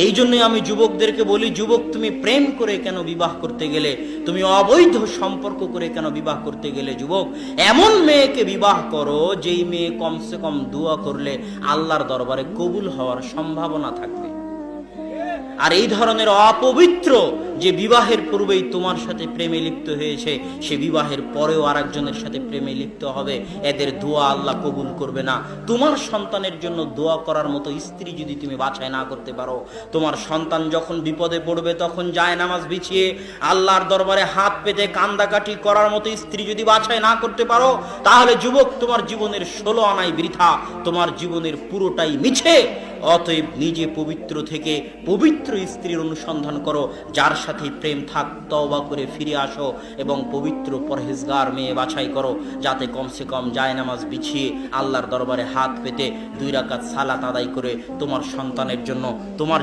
এই জন্যই আমি যুবকদেরকে বলি, যুবক তুমি প্রেম করে কেন বিবাহ করতে গেলে, তুমি অবৈধ সম্পর্ক করে কেন বিবাহ করতে গেলে? যুবক, এমন মেয়েকে বিবাহ করো যেই মেয়ে কমসে কম দোয়া করলে আল্লাহর দরবারে কবুল হওয়ার সম্ভাবনা থাকবে। আর এই ধরনের অপবিত্র যে বিবাহের পূর্বেই তোমার সাথে প্রেমে লিপ্ত হয়েছে, সে বিবাহের পরেও আরেকজনের সাথে প্রেমে লিপ্ত হবে, এদের দোয়া আল্লাহ কবুল করবে না। তোমার সন্তানের জন্য দোয়া করার মতো স্ত্রী যদি তুমি বাছাই না করতে পারো, তোমার সন্তান যখন বিপদে পড়বে তখন জায়নামাজ বিছিয়ে আল্লাহর দরবারে হাত পেতে কান্দাকাটি করার মতো স্ত্রী যদি বাছাই না করতে পারো, তাহলে যুবক তোমার জীবনের 16 আনাই বৃথা, তোমার জীবনের পুরোটাই মিছে। অতএব নিজে পবিত্র থেকে পবিত্র স্ত্রীর অনুসন্ধান করো, যার সাথে প্রেম থাক, তওবা করে ফিরে আসো এবং পবিত্র পরহেজগার মেয়ে বাছাই করো, যাতে কমসে কম জায়নামাজ বিছিয়ে আল্লাহর দরবারে হাত পেতে 2 রাকাত সালাত আদায় করে তোমার সন্তানের জন্য, তোমার